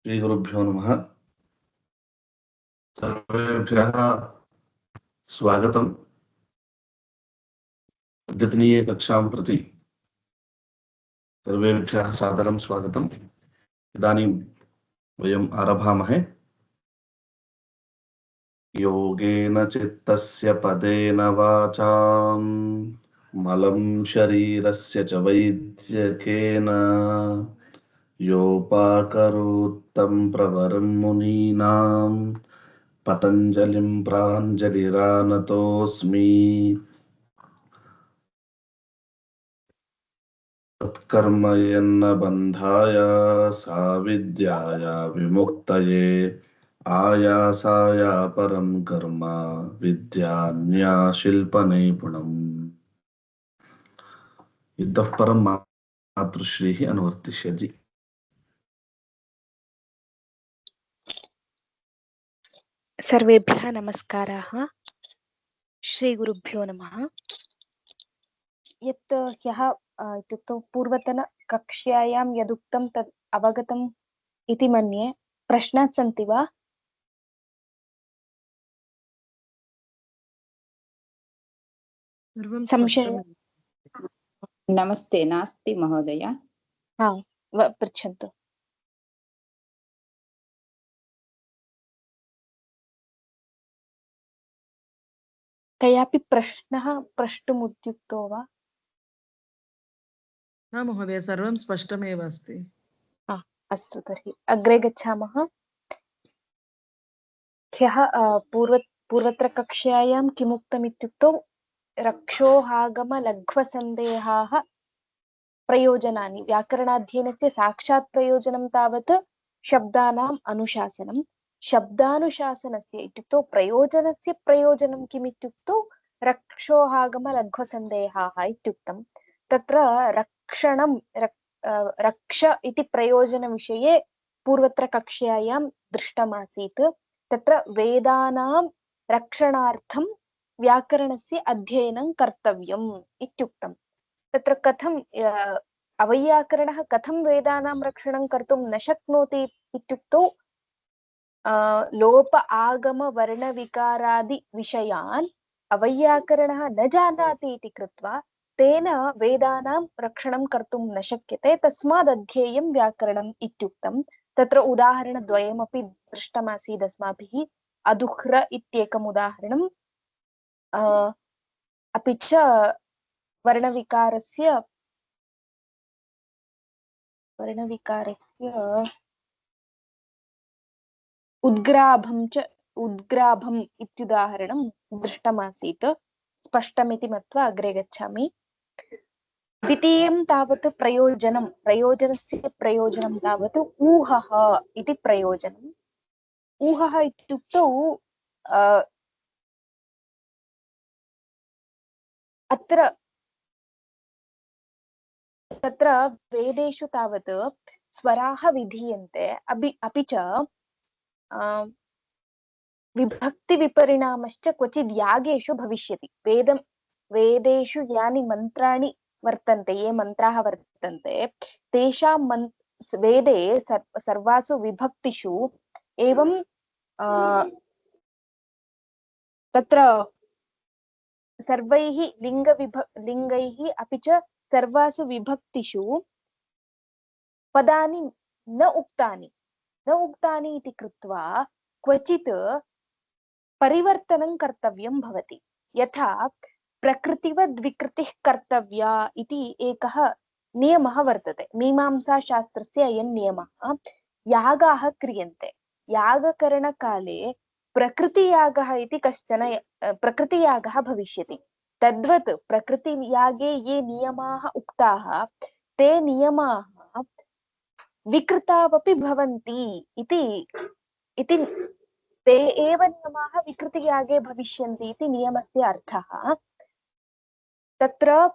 श्रीगुरुभ्यो नमः। सर्वेभ्यः स्वागतम्। अद्यतनीय कक्षां प्रति सर्वेभ्यः सादरं स्वागतम्। इदानीं वयम् आरभामहे। योगेन चित्तस्य पदेन वाचां मलं शरीरस्य च वैद्यकेन योपाकरोत्तं प्रवरं मुनीनां पतञ्जलिं प्राञ्जलिरानतोऽस्मि। तत्कर्म यन्न बन्धाय साविद्याय विमुक्तये आयासाय परं कर्म विद्यान्या शिल्पनैपुणम्। इतः परं मातृश्रीः अनुवर्तिष्यति। सर्वेभ्यः नमस्काराः। श्रीगुरुभ्यो नमः। यत् ह्यः इत्युक्तौ पूर्वतनकक्ष्यायां यदुक्तं तत् अवगतम् इति मन्ये। प्रश्नाः सन्ति वा? संशय? नमस्ते, नास्ति महोदय। पृच्छन्तु। कयापि प्रश्नः प्रष्टुम् उद्युक्तो वा? न महोदय, सर्वं स्पष्टमेव अस्ति। अस्तु, तर्हि अग्रे गच्छामः। ह्यः पूर्वत्र कक्ष्यायां किमुक्तम् इत्युक्तौ रक्षोहागमलघ्वसन्देहाः प्रयोजनानि। व्याकरणाध्ययनस्य साक्षात् प्रयोजनं तावत् शब्दानाम् अनुशासनं। शब्दानुशासनस्य इत्युक्तौ प्रयोजनस्य प्रयोजनं किम् इत्युक्तौ रक्षोहागमलघ्वसन्देहाः इत्युक्तं। तत्र रक्षणं रक्ष इति प्रयोजनविषये पूर्वत्र कक्ष्यायां दृष्टमासीत्। तत्र वेदानां रक्षणार्थं व्याकरणस्य अध्ययनं कर्तव्यम् इत्युक्तम्। तत्र कथं अवैयाकरणः कथं वेदानां रक्षणं कर्तुं न शक्नोति इत्युक्तौ लोप आगम वर्णविकारादि विषयान् अवैयाकरणः न जानाति इति कृत्वा तेन वेदानां रक्षणं कर्तुं न शक्यते। तस्माद् अध्येयं व्याकरणम् इत्युक्तं। तत्र उदाहरणद्वयमपि दृष्टमासीत् अस्माभिः। अदुह्र इत्येकम् उदाहरणम्, अपि च वर्णविकारस्य उद्ग्राभम् इत्युदाहरणं दृष्टमासीत्। स्पष्टमिति मत्वा अग्रे गच्छामि। द्वितीयं तावत् प्रयोजनस्य प्रयोजनं तावत् ऊहः इति प्रयोजनम्। ऊहः इत्युक्तौ तत्र वेदेषु तावत् स्वराः विधीयन्ते, अपि च विभक्तिविपरिणामश्च क्वचित् यागेषु भविष्यति। वेदेषु यानि मन्त्राणि वर्तन्ते, ये मन्त्राः वर्तन्ते, तेषां वेदे सर्वासु विभक्तिषु एवं तत्र सर्वैः लिङ्गैः अपि च सर्वासु विभक्तिषु पदानि न उक्तानि इति कृत्वा क्वचित् परिवर्तनं कर्तव्यं भवति। यथा प्रकृतिवद् विकृतिः कर्तव्या इति एकः नियमः वर्तते। मीमांसाशास्त्रस्य अयं नियमः। यागाः क्रियन्ते, यागकरणकाले प्रकृतियागः इति कश्चन प्रकृतियागः भविष्यति। तद्वत् प्रकृतियागे ये नियमाः उक्ताः ते नियमाः विकृतावपि भवन्ति इति ते एव नियमाः विकृतियागे भविष्यन्ति इति नियमस्य अर्थः। तत्र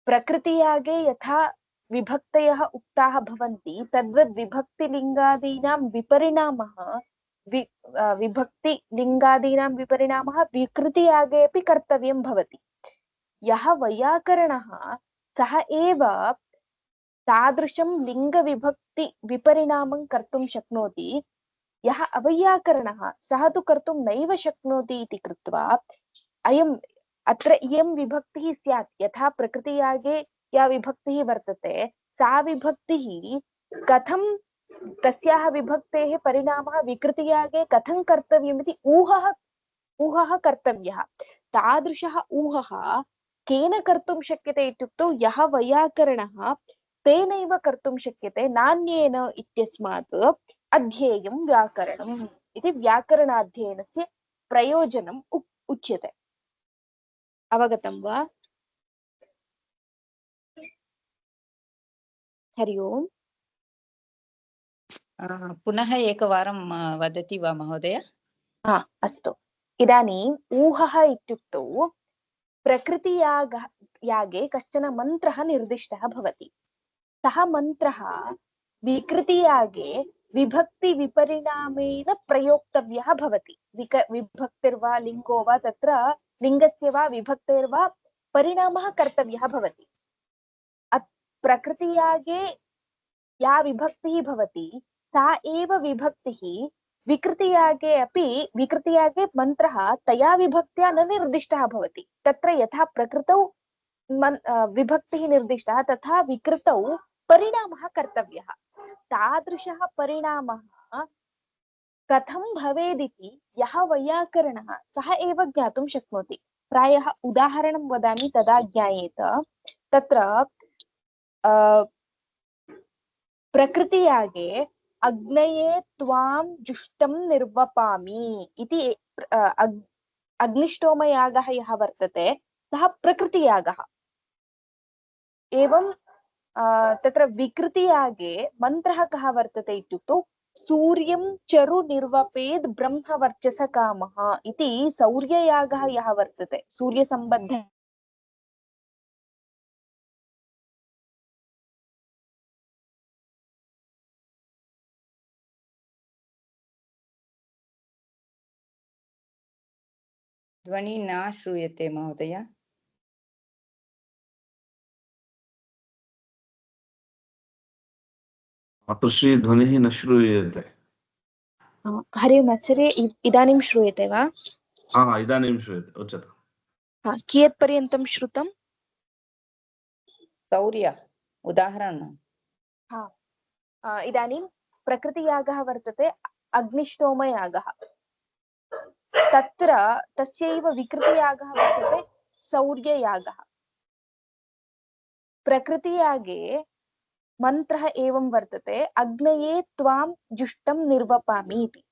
प्रकृतियागे यथा विभक्तयः उक्ताः भवन्ति तद्वद् विभक्तिलिङ्गादीनां विपरिणामः विकृतियागे अपि कर्तव्यं भवति। यः वैयाकरणः सः एव तादृशं लिङ्गविभक्ति विपरिणामं कर्तुं शक्नोति यः अवैयाकरणः सः तु कर्तुं नैव शक्नोति इति कृत्वा अत्र इयं विभक्तिः स्यात्। यथा प्रकृतियागे या विभक्तिः वर्तते सा विभक्तिः कथं तस्याः विभक्तेः परिणामः विकृतियागे कथं कर्तव्यमिति ऊहः कर्तव्यः। तादृशः ऊहः केन कर्तुं शक्यते इत्युक्तौ यः वैयाकरणः तेनैव कर्तुं शक्यते, नान्येन इत्यस्मात् अध्येयं व्याकरणम् इति व्याकरणाध्ययनस्य प्रयोजनम् उच्यते। अवगतं वा? हरि ओम्। पुनः एकवारं वदति वा महोदय? अस्तु। इदानीम् ऊहः इत्युक्तौ प्रकृतियागे कश्चन मन्त्रः निर्दिष्टः भवति। सः मन्त्रः विकृतियागे विभक्तिविपरिणामेन प्रयोक्तव्यः भवति। विभक्तिर्वा लिङ्गो वा तत्र लिङ्गस्य वा विभक्तेर्वा परिणामः कर्तव्यः भवति। प्रकृतियागे या विभक्तिः भवति सा एव विभक्तिः विकृतियागे अपि विकृतियागे मन्त्रः तया विभक्त्या न निर्दिष्टः भवति। तत्र यथा प्रकृतौ विभक्तिः निर्दिष्टः तथा विकृतौ परिणामः कर्तव्यः। तादृशः परिणामः कथं भवेदिति यः वैयाकरणः सः एव ज्ञातुं शक्नोति। प्रायः उदाहरणं वदामि तदा ज्ञायेत। तत्र प्रकृतियागे अग्नये त्वां जुष्टं निर्वपामि इति अग्निष्टोमयागः यः वर्तते सः प्रकृतियागः। एवं तत्र विकृतियागे मन्त्रः कः वर्तते इत्युक्तौ सूर्यं चरु निर्वपेद् ब्रह्मवर्चसकामः इति सौर्ययागः यः वर्तते, सूर्यसम्बद्ध ध्वनि न श्रूयते महोदय। मातुश्री ध्वनिः न श्रूयते। हरि ओम् आचार्य, इदानीं श्रूयते वा? इदानीं श्रूयते, उच्यताम्। कियत् पर्यन्तं श्रुतं? सौर्य उदाहरणम्। इदानीं प्रकृतियागः वर्तते अग्निष्टोमयागः। तत्र तस्यैव विकृतियागः वर्तते सौर्ययागः। प्रकृतियागे मन्त्रः एवं वर्तते अग्नये त्वां जुष्टं निर्वपामि इति।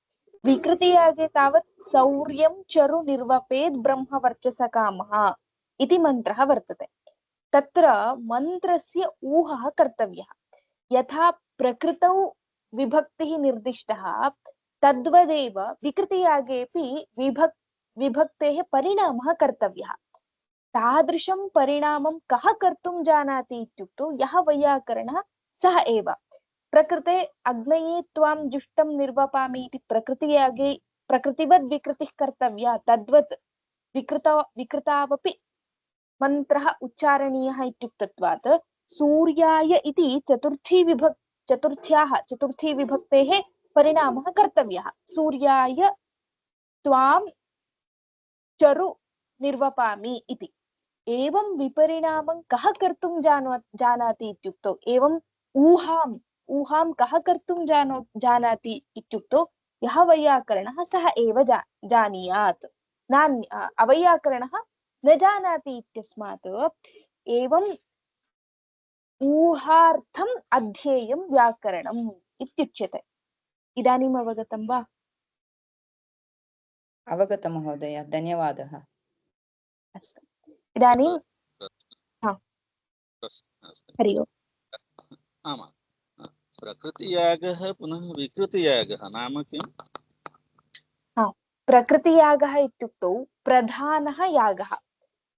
विकृतियागे तावत् सौर्यं चरु निर्वपेद् ब्रह्मवर्चसकामः इति मन्त्रः वर्तते। तत्र मन्त्रस्य ऊहः कर्तव्यः। यथा प्रकृतौ विभक्तिः निर्दिष्टः तद्वदेव विकृतियागेपि विभक्तेः परिणामः कर्तव्यः। तादृशं परिणामं कः कर्तुं जानाति इत्युक्तौ यः वैयाकरणः सः एव। प्रकृते अग्नये त्वां जुष्टं निर्वपामि इति प्रकृतियागे प्रकृतिवद् विकृतिः कर्तव्या, तद्वत् विकृतावपि मन्त्रः उच्चारणीयः इत्युक्तत्वात् सूर्याय इति चतुर्थी विभक्तेः परिणामः कर्तव्यः। सूर्याय त्वां चरु निर्वपामि इति। एवं विपरिणामं कः कर्तुं जानाति इत्युक्तौ एवं ऊहां कः कर्तुं जानाति इत्युक्तौ यः वैयाकरणः सः एव जानीयात्। अवैयाकरणः न जानाति इत्यस्मात् एवं ऊहार्थम् अध्येयं व्याकरणम् इत्युच्यते। इदानीम् अवगतं वा? अवगतं महोदय, धन्यवादः। अस्तु, इदानीं हरि ओम्। प्रकृतियागः पुनः विकृतियागः नाम किम्? प्रकृतियागः इत्युक्तौ प्रधानः यागः।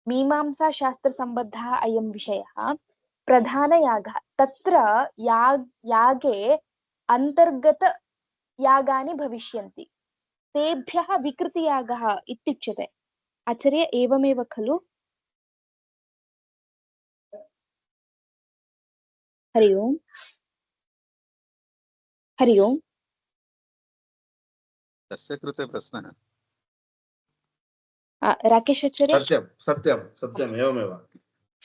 मीमांसाशास्त्रसम्बद्धः अयं विषयः। प्रधानयागः तत्र यागे अन्तर्गतयागानि भविष्यन्ति, तेभ्यः विकृतियागः इत्युच्यते। आचार्य, एवमेव खलु? हरि ओम् हरि ओम् तस्य कृते प्रश्नः राकेश आचार्य सत्यं सत्यं सत्यम् एवमेव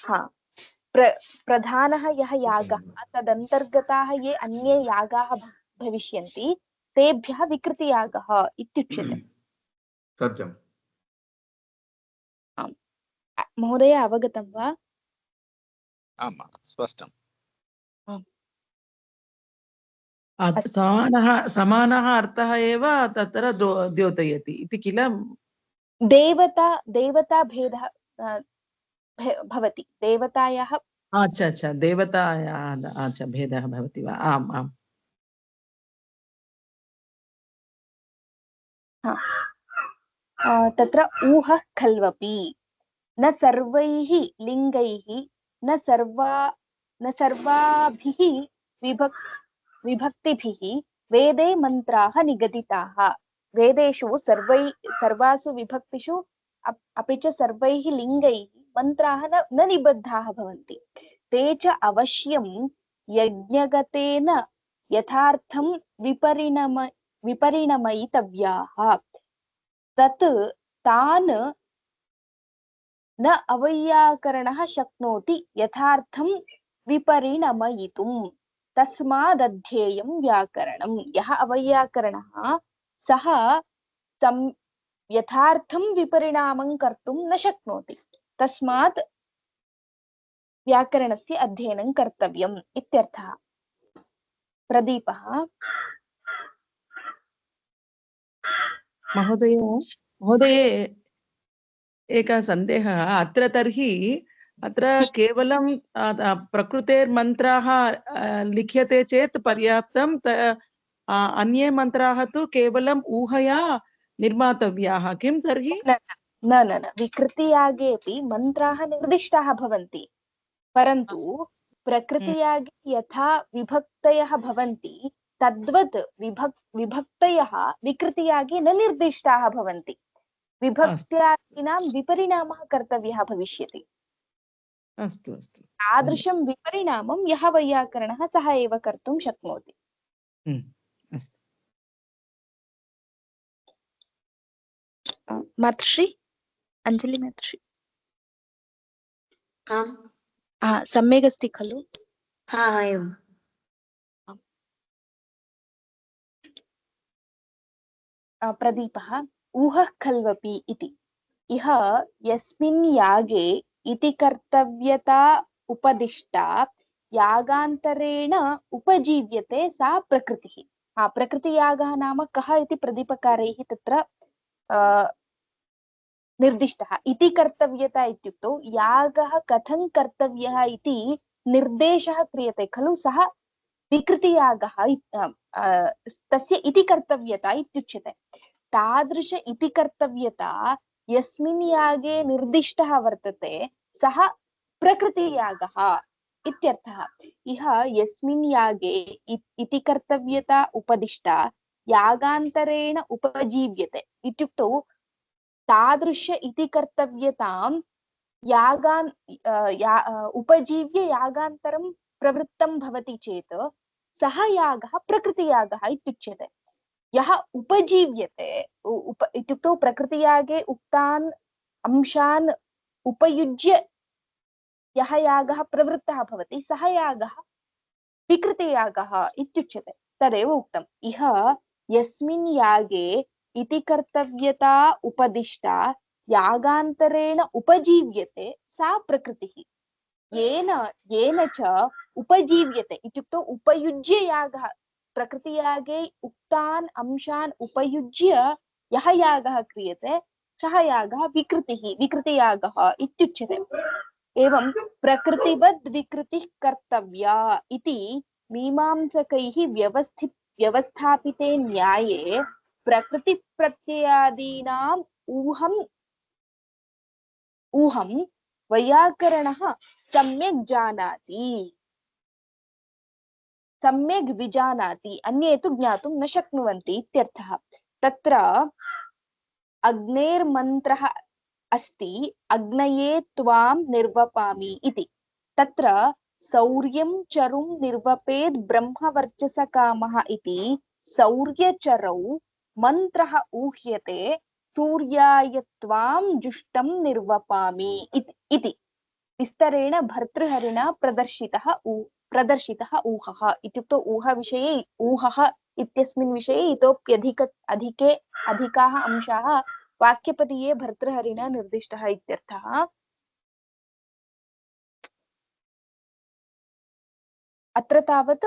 हा प्रधानः यः यागः तदन्तर्गताः ये अन्ये यागाः भविष्यन्ति तेभ्यः विकृतियागः इत्युच्यते। सत्यम् आम् महोदय अवगतं वा? आम् स्पष्टम् समानः अर्थः एव तत्र द्योतयति इति किल। देवता भेदः भवति देवतायाः अच्छा अच्छा देवतायाः अच्छा भेदः भवति वा। आम् आम् तत्र ऊहः खल्वपि न सर्वैः लिङ्गैः न सर्वाभिः विभक्तिभिः वेदे मन्त्राः निगदिताः। वेदेषु सर्वासु विभक्तिषु अपि च सर्वैः लिङ्गैः मन्त्राः न निबद्धाः भवन्ति। ते च अवश्यं यज्ञगतेन यथार्थं विपरिणमयितव्याः। तत् तान् न अवैयाकरणः शक्नोति यथार्थं विपरिणमयितुम्। तस्मादध्येयं व्याकरणम्। यः अवैयाकरणः सः यथार्थं विपरिणामं कर्तुं न शक्नोति। तस्मात् व्याकरणस्य अध्ययनं कर्तव्यम् इत्यर्थः। प्रदीपः महोदये एकः सन्देहः अत्र। तर्हि अत्र केवलं प्रकृतेर्मन्त्राः लिख्यते चेत् पर्याप्तं। अन्ये मन्त्राः तु केवलम् ऊहया निर्मातव्याः किं तर्हि? न न न विकृतियागेऽपि मन्त्राः निर्दिष्टाः भवन्ति, परन्तु प्रकृतियागे यथा विभक्तयः भवन्ति तद्वत् विभक्तयः विकृतियागे न निर्दिष्टाः भवन्ति। विभक्त्यादीनां विपरिणामः कर्तव्यः भविष्यति। अस्तु अस्तु तादृशं विपरिणामं यः वैयाकरणः सः एव कर्तुं शक्नोति। अस्तु मातृश्री अंजलि मातृश्री आम् सम्यक् अस्ति खलु? हा एवम् प्रदीपः ऊहः खल्वपि इति। इह यस्मिन् यागे इति कर्तव्यता उपदिष्टा यागान्तरेण उपजीव्यते सा प्रकृतिः। प्रकृतियागः नाम कः इति प्रदीपकारैः तत्र निर्दिष्टः। इति कर्तव्यता इत्युक्तौ यागः कथं कर्तव्यः इति निर्देशः क्रियते खलु, सः विकृतियागः तस्य इति कर्तव्यता इत्युच्यते। तादृश इति कर्तव्यता यस्मिन् यागे निर्दिष्टः वर्तते सः प्रकृतियागः इत्यर्थः। इह यस्मिन् यागे इति कर्तव्यता उपदिष्टा यागान्तरेण उपजीव्यते इत्युक्तौ तादृश इति कर्तव्यतां उपजीव्य यागान्तरं प्रवृत्तं भवति चेत् सः यागः प्रकृतियागः इत्युच्यते। यः उपजीव्यते इत्युक्तौ प्रकृतियागे उक्तान् अंशान् उपयुज्य यः यागः प्रवृत्तः भवति सः यागः विकृतियागः इत्युच्यते। तदेव उक्तम्। इह यस्मिन् यागे इति कर्तव्यता उपदिष्टा यागान्तरेण उपजीव्यते सा प्रकृतिः। येन च उपजीव्यते इत्युक्तौ उपयुज्य यागः, प्रकृतियागे उक्तान् अंशान् उपयुज्य यः यागः क्रियते सः यागः विकृतियागः इत्युच्यते। एवं प्रकृतिवद् विकृतिः कर्तव्या इति मीमांसकैः व्यवस्थापिते न्याये प्रकृतिप्रत्ययादीनाम् ऊहं वैयाकरणः सम्यग् विजानाति, अन्ये तु ज्ञातुं न शक्नुवन्ति इत्यर्थः। तत्र अग्नेर्मन्त्रः अस्ति अग्नये त्वां निर्वपामि इति। तत्र सौर्यं चरुं निर्वपेद् ब्रह्मवर्चसकामः इति सौर्यचरौ मन्त्रः ऊह्यते सूर्याय त्वां जुष्टं निर्वपामि इति विस्तरेण भर्तृहरिणा प्रदर्शितः ऊहः इत्युक्तौ ऊहविषये ऊहः इत्यस्मिन् विषये अधिकाः अंशाः वाक्यपदीये भर्तृहरिणा निर्दिष्टः इत्यर्थः। अत्र तावत्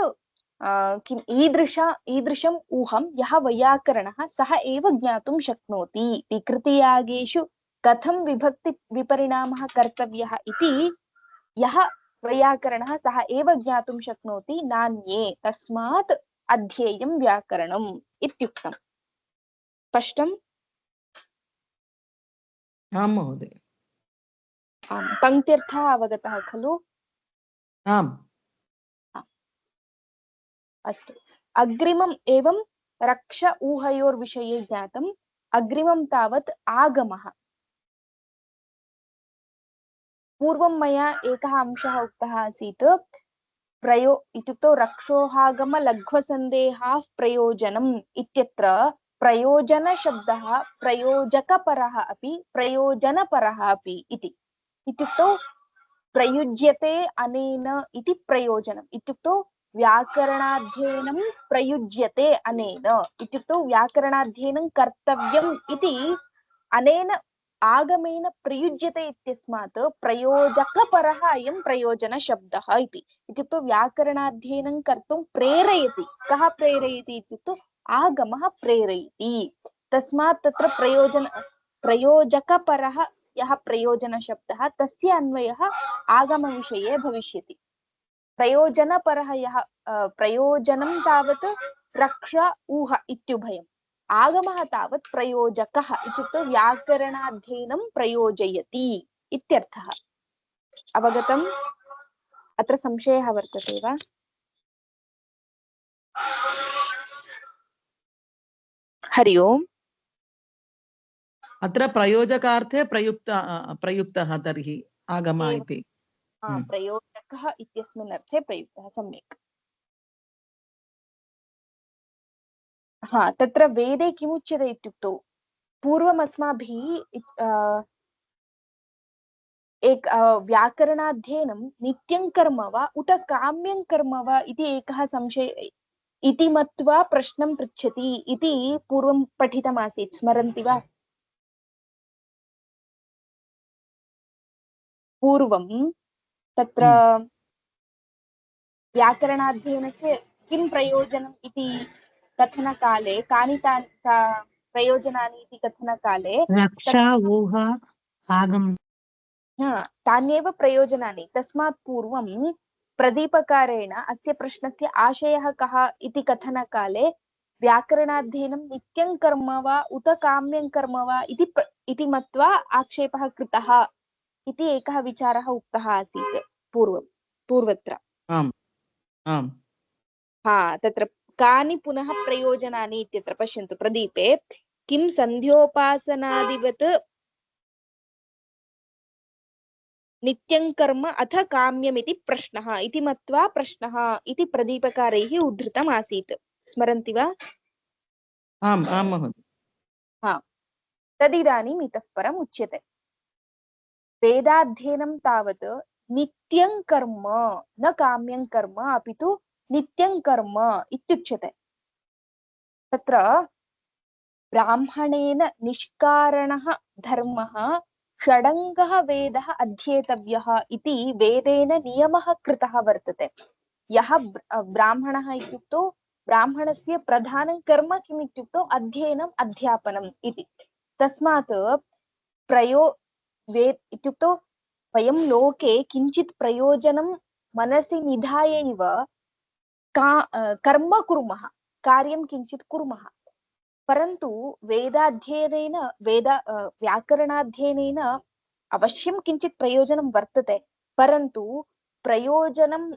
किम् ईदृशम् ऊहं यः वैयाकरणः सः एव ज्ञातुं शक्नोति। विकृतियागेषु कथं विभक्ति विपरिणामः कर्तव्यः इति यः वैयाकरणः सः एव ज्ञातुं शक्नोति, नान्ये तस्मात् अध्येयं व्याकरणम् इत्युक्तम्। स्पष्टम्? आं महोदय। पङ्क्त्यर्थः अवगतः खलु? आम्। अस्तु, अग्रिमम् एवं रक्ष ऊहयोर्विषये ज्ञातम्। अग्रिमं तावत् आगमः। पूर्वं मया एकः अंशः उक्तः आसीत्, इत्युक्तौ रक्षोहागमलघ्वसन्देहाः प्रयोजनम् इत्यत्र प्रयोजनशब्दः प्रयोजकपरः अपि प्रयोजनपरः अपि इति। इत्युक्तौ प्रयुज्यते अनेन इति प्रयोजनम् इत्युक्तौ व्याकरणाध्ययनं प्रयुज्यते अनेन इत्युक्तौ व्याकरणाध्ययनं कर्तव्यम् इति अनेन आगमेन प्रयुज्यते इत्यस्मात् प्रयोजकपरः अयं प्रयोजनशब्दः इति। इत्युक्तौ व्याकरणाध्ययनं कर्तुं प्रेरयति। कः प्रेरयति इत्युक्तौ आगमः प्रेरयति। तस्मात् तत्र प्रयोजकपरः यः प्रयोजनशब्दः तस्य अन्वयः आगमविषये भविष्यति। प्रयोजनपरः यः प्रयोजनं तावत् रक्ष ऊह इत्युभयम्। आगमः तावत् प्रयोजकः इत्युक्तौ व्याकरणाध्ययनं प्रयोजयति इत्यर्थः। अवगतम्? अत्र संशयः वर्तते वा? हरि ओम्। अत्र प्रयोजकार्थे प्रयुक्तः तर्हि आगम इति। प्रयोजकः इत्यस्मिन् अर्थे प्रयुक्तः। सम्यक्। तत्र वेदे किमुच्यते इत्युक्तौ पूर्वम् अस्माभिः व्याकरणाध्ययनं नित्यं कर्म वा उत काम्यं कर्म वा इति एकः संशय इति मत्वा प्रश्नं पृच्छति इति पूर्वं पठितमासीत्। स्मरन्ति वा? पूर्वं तत्र व्याकरणाध्ययनस्य किं प्रयोजनम् इति कथनकाले कानि प्रयोजनानि इति कथनकाले तान्येव प्रयोजनानि। तस्मात् पूर्वं प्रदीपकारेण अस्य प्रश्नस्य आशयः कः इति कथनकाले व्याकरणाध्ययनं नित्यं कर्म वा उत काम्यं कर्म वा इति मत्वा आक्षेपः कृतः इति एकः विचारः उक्तः आसीत् पूर्वत्र। तत्र कानि पुनः प्रयोजनानि इत्यत्र पश्यन्तु प्रदीपे। किं सन्ध्योपासनादिवत् नित्यं कर्म अथ काम्यमिति प्रश्नः इति मत्वा प्रश्नः इति प्रदीपकारैः उद्धृतम् आसीत्। स्मरन्ति वा? आम् आम् महोदय। तदिदानीम् इतः परम् उच्यते वेदाध्ययनं तावत् नित्यं कर्म न काम्यं कर्म अपि तु नित्यं कर्म इत्युच्यते। तत्र ब्राह्मणेन निष्कारणः धर्मः षडङ्गः वेदः अध्येतव्यः इति वेदेन नियमः कृतः वर्तते। यः ब्राह्मणः इत्युक्तौ ब्राह्मणस्य प्रधानं कर्म किम् इत्युक्तौ अध्ययनम् अध्यापनम् इति। तस्मात् इत्युक्तौ वयं लोके किञ्चित् प्रयोजनं मनसि निधाय इव कर्म कुर्मः, कार्यं किञ्चित् कुर्मः। परन्तु वेदाध्ययनेन व्याकरणाध्ययनेन अवश्यं किञ्चित् प्रयोजनं वर्तते, परन्तु प्रयोजनं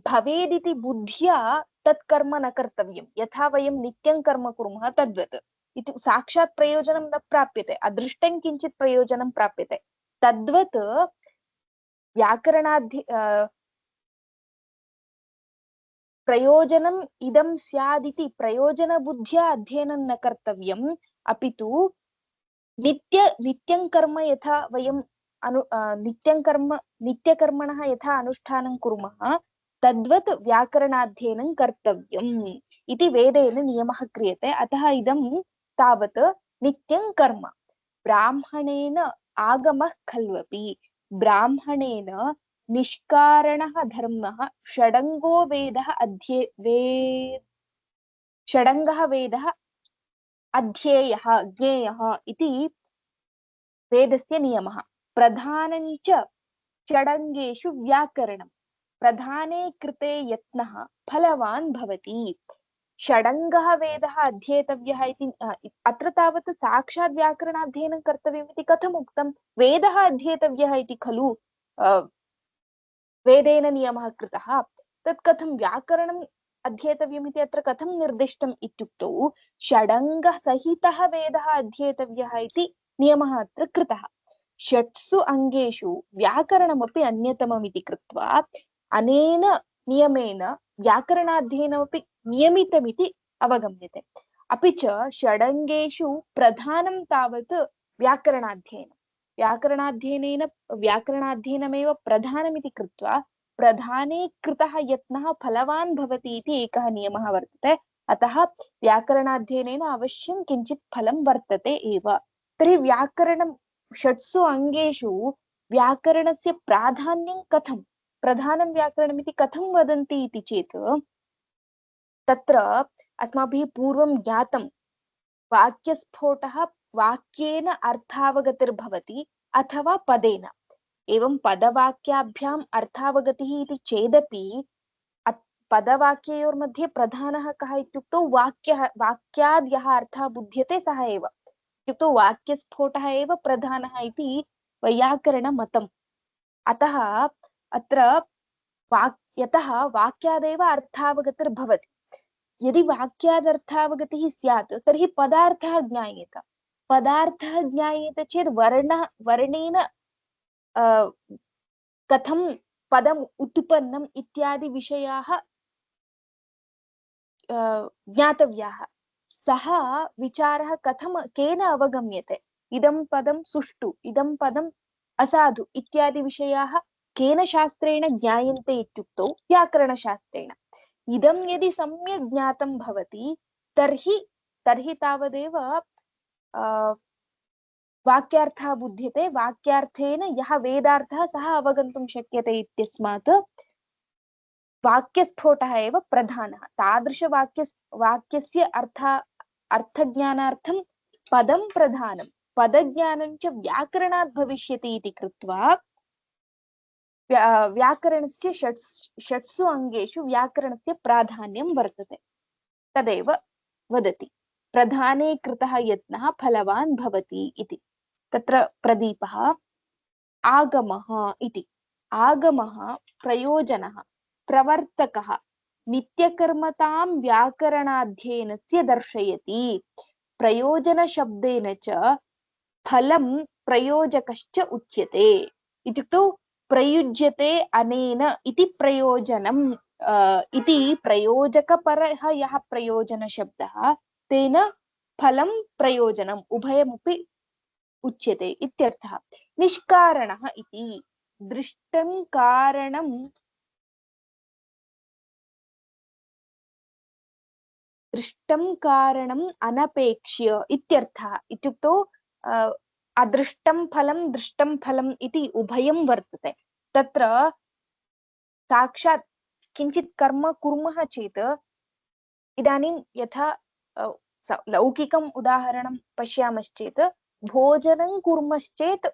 भवेदिति बुद्ध्या तत् कर्म न कर्तव्यं। यथा वयं नित्यं कर्म कुर्मः तद्वत् इति साक्षात् प्रयोजनं न प्राप्यते, अदृष्टं किञ्चित् प्रयोजनं प्राप्यते। तद्वत् प्रयोजनम् इदं स्यादिति प्रयोजनबुद्ध्या अध्ययनं न कर्तव्यम्, अपि तु नित्यं कर्म यथा वयं नित्यकर्मणः यथा अनुष्ठानं कुर्मः तद्वत् व्याकरणाध्ययनं कर्तव्यम् इति वेदेन नियमः क्रियते। अतः इदं तावत् नित्यं कर्म। ब्राह्मणेन आगमः खल्वपि, ब्राह्मणेन निष्कारणः धर्मः षडङ्गो वेदः षडङ्गः वेदः अध्येयः ज्ञेयः इति वेदस्य नियमः। प्रधानञ्च षडङ्गेषु व्याकरणं, प्रधाने कृते यत्नः फलवान् भवति। षडङ्गः वेदः अध्येतव्यः इति अत्र तावत् साक्षात् व्याकरणाध्ययनं कर्तव्यम् इति कथम् उक्तं? वेदः अध्येतव्यः इति खलु वेदेन नियमः कृतः। तत् कथं व्याकरणम् अध्येतव्यम् इति अत्र कथं निर्दिष्टम् इत्युक्तौ षडङ्गसहितः वेदः अध्येतव्यः इति नियमः अत्र कृतः। षट्सु अङ्गेषु व्याकरणमपि अन्यतमम् इति कृत्वा अनेन नियमेन व्याकरणाध्ययनमपि नियमितमिति अवगम्यते। अपि च षडङ्गेषु प्रधानं तावत् व्याकरणाध्ययनं। व्याकरणाध्ययनमेव प्रधानमिति कृत्वा प्रधाने कृतः यत्नः फलवान् भवति इति एकः नियमः वर्तते। अतः व्याकरणाध्ययनेन अवश्यं किञ्चित् फलं वर्तते एव। तर्हि व्याकरणं षट्सु अङ्गेषु व्याकरणस्य प्राधान्यं कथं, प्रधानं व्याकरणमिति कथं वदन्ति इति चेत् तत्र अस्माभिः पूर्वं ज्ञातं वाक्यस्फोटः वाक्येन अर्थावगतिर्भवति अथवा पदेन। एवं पदवाक्याभ्याम् अर्थावगतिः इति चेदपि पदवाक्ययोर्मध्ये प्रधानः कः इत्युक्तौ वाक्याद् यः अर्थः बुध्यते सः एव। इत्युक्तौ वाक्यस्फोटः एव प्रधानः इति वैयाकरणमतम्। अतः अत्र यतः वाक्यादेव अर्थावगतिर्भवति। यदि वाक्यादर्थावगतिः स्यात् तर्हि पदार्थः ज्ञायेत। पदार्थः ज्ञायेत चेत् वर्णेन कथं पदम् उत्पन्नम् इत्यादि विषयाः ज्ञातव्याः। सः विचारः केन अवगम्यते? इदं पदं सुष्ठु, इदं पदम् असाधु इत्यादि विषयाः केन शास्त्रेण ज्ञायन्ते इत्युक्तौ व्याकरणशास्त्रेण। इदं यदि सम्यक् ज्ञातं भवति तर्हि तावदेव वाक्यार्थः बुध्यते। वाक्यार्थेन यः वेदार्थः सः अवगन्तुं शक्यते इत्यस्मात् वाक्यस्फोटः एव प्रधानः। तादृशवाक्यस्य अर्थज्ञानार्थं पदं प्रधानं, पदज्ञानं च व्याकरणात् भविष्यति इति कृत्वा व्याकरणस्य षट्सु अङ्गेषु व्याकरणस्य प्राधान्यं वर्तते। तदेव वदति प्रधाने कृतः यत्नः फलवान् भवति इति। तत्र प्रदीपः आगमः इति। आगमः प्रयोजनः प्रवर्तकः नित्यकर्मतां व्याकरणाध्ययनस्य दर्शयति। प्रयोजनशब्देन च फलं प्रयोजकश्च उच्यते। इत्युक्तौ प्रयुज्यते अनेन इति प्रयोजनम् इति प्रयोजकपरः यः प्रयोजनशब्दः तेन फलं प्रयोजनम् उभयमपि उच्यते इत्यर्थः। निष्कारणः इति दृष्टं कारणम् अनपेक्ष्य इत्यर्थः। इत्युक्तौ अदृष्टं फलं दृष्टं फलम् इति उभयं वर्तते। तत्र साक्षात् किञ्चित् कर्म कुर्मः चेत् इदानीं यथा लौकिकम् उदाहरणं पश्यामश्चेत् भोजनं कुर्मश्चेत्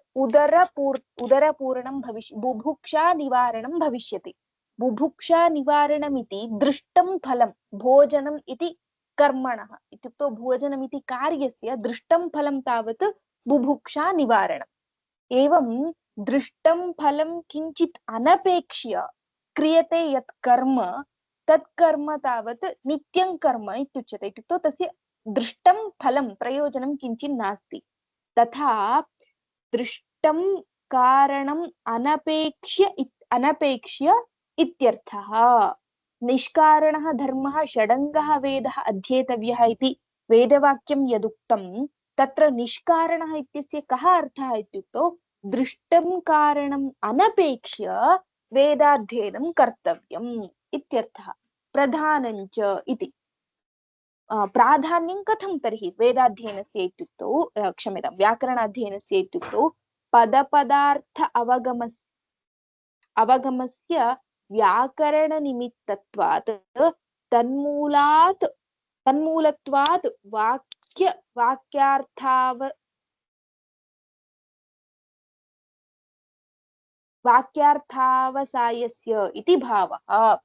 उदरपूरणं बुभुक्षा निवारणं भविष्यति। बुभुक्षा निवारणमिति दृष्टं फलं भोजनम् इति कर्मणः। इत्युक्तौ भोजनमिति कार्यस्य दृष्टं फलं तावत् बुभुक्षा निवारणम्। एवं दृष्टं फलं किञ्चित् अनपेक्ष्य क्रियते यत् कर्म तत् कर्म तावत् नित्यं कर्म इत्युच्यते। इत्युक्तौ तस्य दृष्टं फलं प्रयोजनं किञ्चित् नास्ति। तथा दृष्टं कारणम् अनपेक्ष्य इत्यर्थः। निष्कारणः धर्मः षडङ्गः वेदः अध्येतव्यः इति वेदवाक्यं यदुक्तं तत्र निष्कारणः इत्यस्य कः अर्थः इत्युक्तौ दृष्टं कारणम् अनपेक्ष्य वेदाध्ययनं कर्तव्यम् इत्यर्थः। प्रधानञ्च इति प्राधान्यं कथं तर्हि वेदाध्ययनस्य इत्युक्तौ क्षम्यतां व्याकरणाध्ययनस्य इत्युक्तौ पदपदार्थ अवगमस्य व्याकरणनिमित्तत्वात् तन्मूलत्वात् वाक्यार्थावसायस्य इति भावः।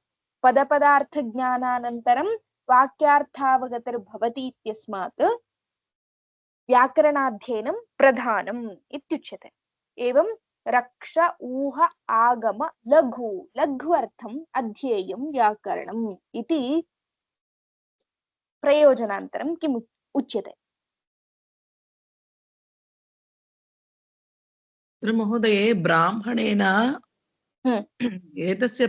पदपदार्थज्ञानानन्तरं वाक्यार्थावगतिर्भवति इत्यस्मात् व्याकरणाध्ययनं प्रधानम् इत्युच्यते। एवं रक्ष ऊह आगम लघु लघ्वर्थम् अध्येयं व्याकरणम् इति प्रयोजनान्तरं किम् उच्यते? अत्र महोदये ब्राह्मणेन एतस्य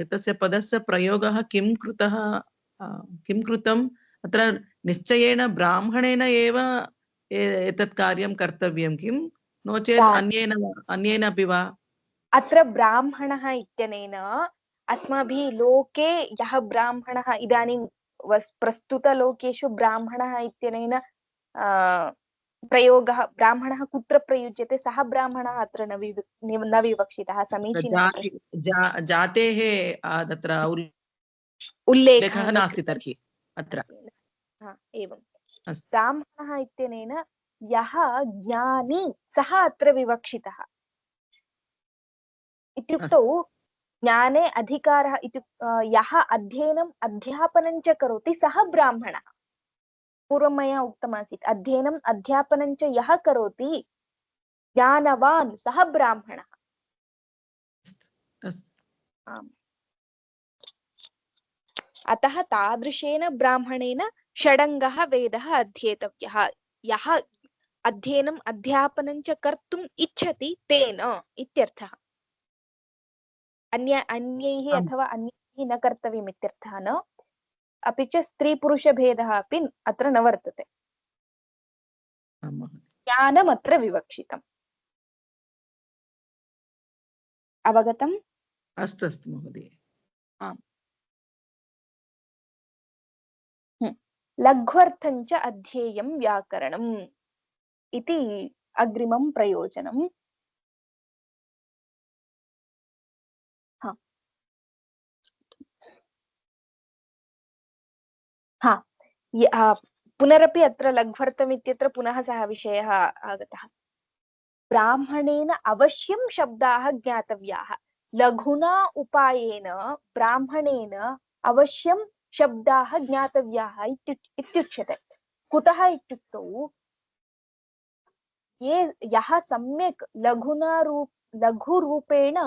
एतस्य पदस्य प्रयोगः किं कृतम् अत्र निश्चयेन ब्राह्मणेन एव एतत् कार्यं कर्तव्यं किं नो चेत् अन्येन अपि वा? अत्र ब्राह्मणः इत्यनेन अस्माभिः लोके यः ब्राह्मणः इदानीं प्रस्तुतलोकेषु ब्राह्मणः इत्यनेन प्रयोगः ब्राह्मणः कुत्र प्रयुज्यते सः ब्राह्मणः अत्र न विवक्षितः। समीचीनः जातेः तत्र उल्लेखः नास्ति तर्हि अत्र एवं ब्राह्मणः इत्यनेन यः ज्ञानी सः अत्र विवक्षितः इत्युक्तौ ज्ञाने अधिकारः यः अध्ययनम् अध्यापनं च करोति सः ब्राह्मणः। पूर्वं मया उक्तमासीत् अध्ययनम् अध्यापनं च यः करोति ज्ञानवान् सः ब्राह्मणः। अतः तादृशेन ब्राह्मणेन षडङ्गः वेदः अध्येतव्यः। यः अध्ययनम् अध्यापनं च कर्तुम् इच्छति तेन इत्यर्थः। अन्यैः अथवा अन्यैः न कर्तव्यम् इत्यर्थः न। अपि च स्त्री-पुरुषभेदः अपि अत्र न वर्तते। ज्ञानम् अत्र विवक्षितम्। अवगतम्? अस्तु अस्तु महोदय। आम्। लघ्वर्थं च अध्येयं व्याकरणम् इति अग्रिमं प्रयोजनम्। पुनरपि अत्र लघ्वर्थम् इत्यत्र पुनः सः विषयः आगतः। ब्राह्मणेन अवश्यं शब्दाः ज्ञातव्याः। लघुना उपायेन ब्राह्मणेन अवश्यं शब्दाः ज्ञातव्याः इत्युच्यते। कुतः इत्युक्तौ यः सम्यक् लघुरूपेण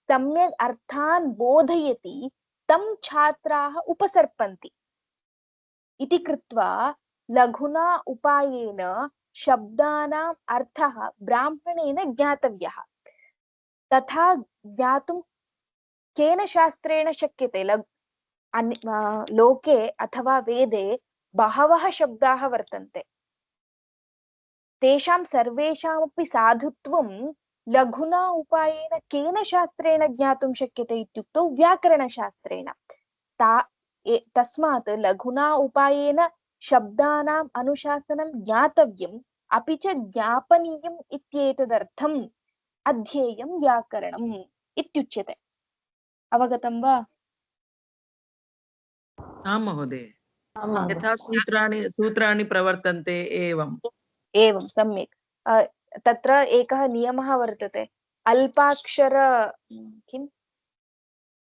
सम्यक् अर्थान् बोधयति तं छात्राः उपसर्पन्ति इति कृत्वा लघुना उपायेन शब्दानाम् अर्थः ब्राह्मणेन ज्ञातव्यः। तथा ज्ञातुं केन शास्त्रेण शक्यते? लोके अथवा वेदे बहवः शब्दाः वर्तन्ते। तेषां सर्वेषामपि साधुत्वं लघुना उपायेन केन शास्त्रेण ज्ञातुं शक्यते इत्युक्तौ व्याकरणशास्त्रेण। तस्मात् लघुना उपायेन शब्दानाम् अनुशासनं ज्ञातव्यम् अपि च ज्ञापनीयम् इत्येतदर्थम् अध्येयं व्याकरणम् इत्युच्यते। अवगतं वा? आं महोदय। यथा सूत्राणि प्रवर्तन्ते एवं सम्यक्। तत्र एकः नियमः वर्तते। अल्पाक्षर किं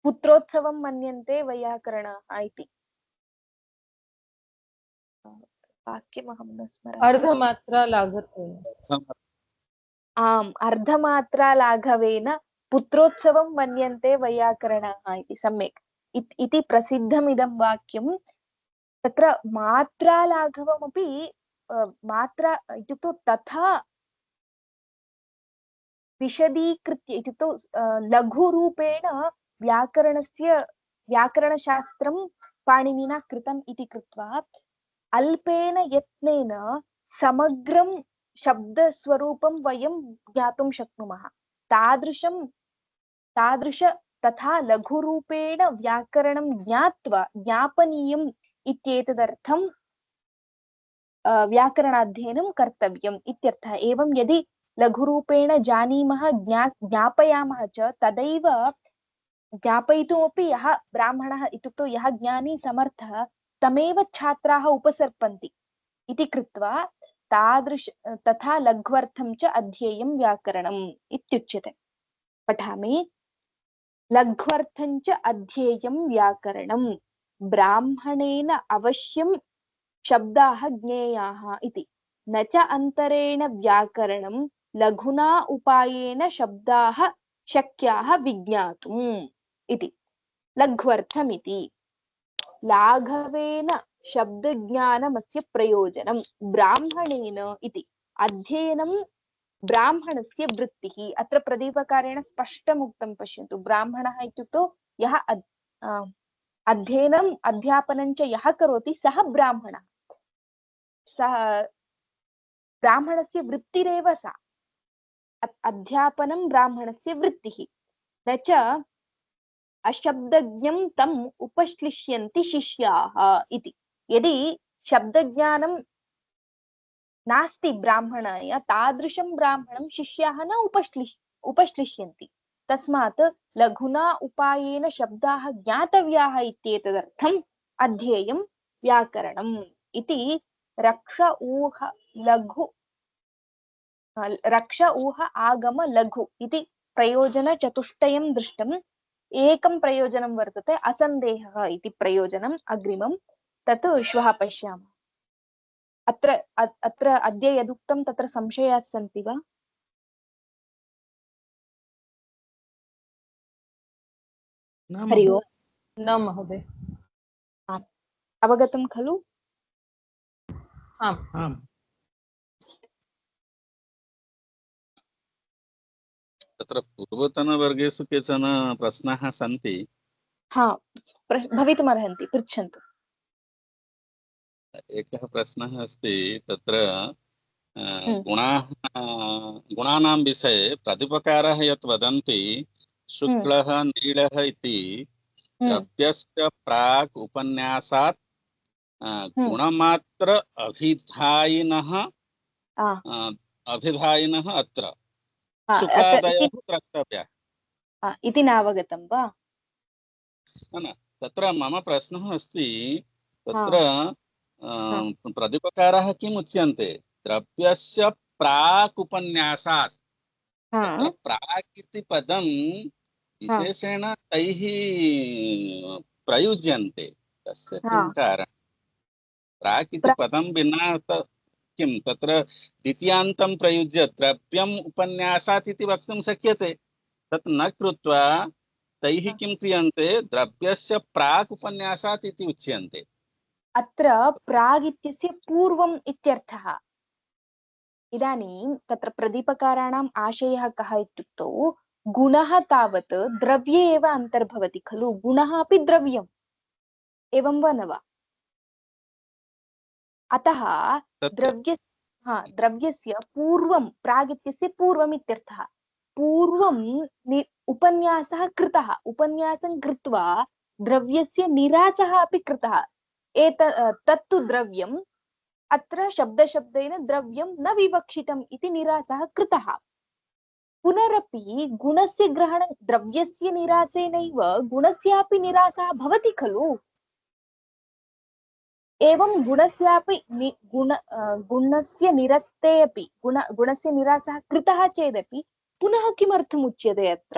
पुत्रोत्सवं मन्यन्ते वैयाकरणाः इति वाक्यमहं न स्मरामि। अर्धमात्रा लाघवेन। आम्, अर्धमात्रा लाघवेन पुत्रोत्सवं मन्यन्ते वैयाकरणाः इति। सम्यक्। इति प्रसिद्धमिदं वाक्यं। तत्र मात्रालाघवमपि मात्रा इत्युक्तौ तथा विशदीकृत्य इत्युक्तौ लघुरूपेण व्याकरणशास्त्रं पाणिनिना कृतम् इति कृत्वा अल्पेन यत्नेन समग्रं शब्दस्वरूपं वयं ज्ञातुं शक्नुमः। तादृश तथा लघुरूपेण व्याकरणं ज्ञात्वा ज्ञापनीयम् इत्येतदर्थं व्याकरणाध्ययनं कर्तव्यम् इत्यर्थः। एवं यदि लघुरूपेण जानीमः ज्ञापयामः च तदैव ज्ञापयितुमपि यः ब्राह्मणः इत्युक्तौ यः ज्ञानी समर्थः तमेव छात्राः उपसर्पन्ति इति कृत्वा तथा लघ्वर्थं च अध्येयं व्याकरणम् इत्युच्यते। पठामि। लघ्वर्थं च अध्येयं व्याकरणं ब्राह्मणेन अवश्यं शब्दाः ज्ञेयाः इति न च अन्तरेण व्याकरणं लघुना उपायेन शब्दाः शक्याः विज्ञातुम् इति लघ्वर्थमिति। लाघवेन शब्दज्ञानमस्य प्रयोजनं ब्राह्मणेन इति अध्ययनं ब्राह्मणस्य वृत्तिः। अत्र प्रदीपकारेण स्पष्टमुक्तं पश्यन्तु। ब्राह्मणः इत्युक्तौ यः अध्ययनम् अध्यापनं च यः करोति सः ब्राह्मणः। सः ब्राह्मणस्य वृत्तिरेव सा। अध्यापनं ब्राह्मणस्य वृत्तिः। न च अशब्दज्ञं तम् उपश्लिष्यन्ति शिष्याः इति। यदि शब्दज्ञानं नास्ति ब्राह्मणाय तादृशं ब्राह्मणं शिष्याः न उपश्लिष्यन्ति। तस्मात् लघुना उपायेन शब्दाः ज्ञातव्याः इत्येतदर्थम् अध्येयं व्याकरणम् इति रक्ष ऊह आगम लघु इति प्रयोजनचतुष्टयं दृष्टम्। एकं प्रयोजनं वर्तते असन्देहः इति प्रयोजनम् अग्रिमं तत् श्वः पश्यामः। अत्र अद्य यदुक्तं तत्र संशयाः सन्ति वा? हरि ओम्। न महोदय। अवगतं खलु? आम् आम्। तत्र पूर्वतनवर्गेषु केचन प्रश्नाः सन्ति। हा, भवितुमर्हन्ति, पृच्छन्तु। एकः प्रश्नः अस्ति तत्र गुणानां विषये प्रतिपकारः यत् वदन्ति शुक्लः नीलः इति द्रव्यस्य प्राक् उपन्यासात् गुणमात्र अभिधायिनः अत्र शुक्लादयः द्रष्टव्याः इति नावगतं वा? न, तत्र मम प्रश्नः अस्ति तत्र प्रतिपकारः किम् उच्यन्ते? द्रव्यस्य प्राक् उपन्यासात्। तत्र प्राक् इति पदं विशेषेण तैः प्रयुज्यन्ते। तस्य किं कारणं? प्राक् इति पदं विना किं तत्र द्वितीयान्तं प्रयुज्य द्रव्यम् उपन्यासात् इति वक्तुं शक्यते। तत् न कृत्वा तैः किं क्रियन्ते? द्रव्यस्य प्राक् उपन्यासात् इति उच्यन्ते। अत्र प्राग् इत्यस्य पूर्वम् इत्यर्थः। इदानीं तत्र प्रदीपकाराणाम् आशयः कः इत्युक्तौ गुणः तावत् द्रव्ये एव अन्तर्भवति खलु। गुणः अपि द्रव्यम्, एवं वा न वा? अतः द्रव्यस्य पूर्वं प्राग् इत्यस्य पूर्वम् इत्यर्थः। पूर्वं उपन्यासः कृतः, उपन्यासं कृत्वा द्रव्यस्य निरासः अपि कृतः। तत्तु द्रव्यम्। अत्र शब्दशब्देन द्रव्यं न विवक्षितम् इति निरासः कृतः। पुनरपि गुणस्य ग्रहणं द्रव्यस्य निरासेनैव गुणस्यापि निरासः भवति खलु। एवं गुणस्य निरस्ते अपि गुणस्य निरासः कृतः चेदपि पुनः किमर्थम् उच्यते अत्र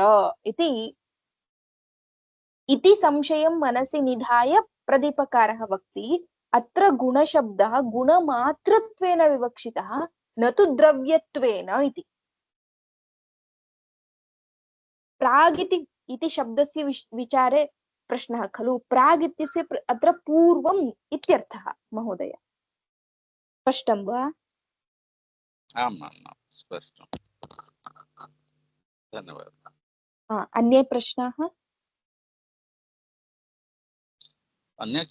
इति संशयं मनसि निधाय प्रदीपकारः वक्ति अत्र गुणशब्दः गुणमात्रत्वेन विवक्षितः न तु द्रव्यत्वेन इति। प्राग् इति शब्दस्य विचारे प्रश्नः खलु। प्राग् इत्यस्य अत्र पूर्वम् इत्यर्थः महोदय। स्पष्टं वा? आम् आम् स्पष्टं। धन्यवादः। अन्ये प्रश्नाः? अन्य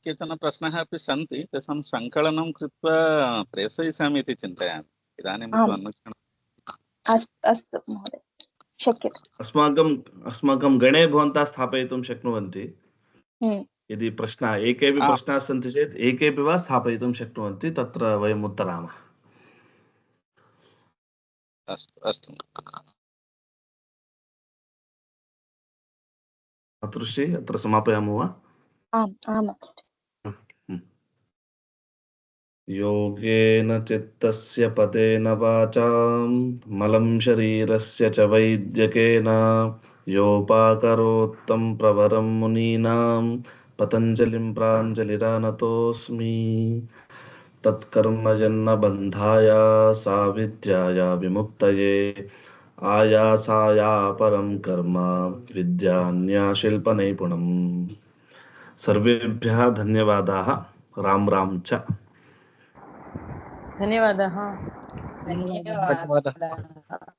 केचन प्रश्नाः अपि सन्ति, तेषां सङ्कलनं कृत्वा प्रेषयिष्यामि इति चिन्तयामि। इदानीं तु अन्वेषणम् अस्तु महोदय, शक्यते। अस्माकं गणे भवन्तः स्थापयितुं शक्नुवन्ति। यदि प्रश्नाः एकेपि प्रश्नाः सन्ति चेत् एकेपि वा स्थापयितुं शक्नुवन्ति, तत्र वयम् उत्तरामः। अस्तु अस्तु। मातृश्री अत्र समापयामः वा? आम् आम्। योगेन चित्तस्य पदेन वाचां मलं शरीरस्य च वैद्यकेन योपाकरोत्तं प्रवरं मुनीनां पतञ्जलिं प्राञ्जलिरानतोऽस्मि। तत्कर्म यन्न बन्धाय साविद्याय विमुक्तये आयासाया परं कर्म विद्यान्याशिल्पनैपुणम्। सर्वेभ्यः धन्यवादाः। राम राम च। धन्यवादः। धन्यवादः।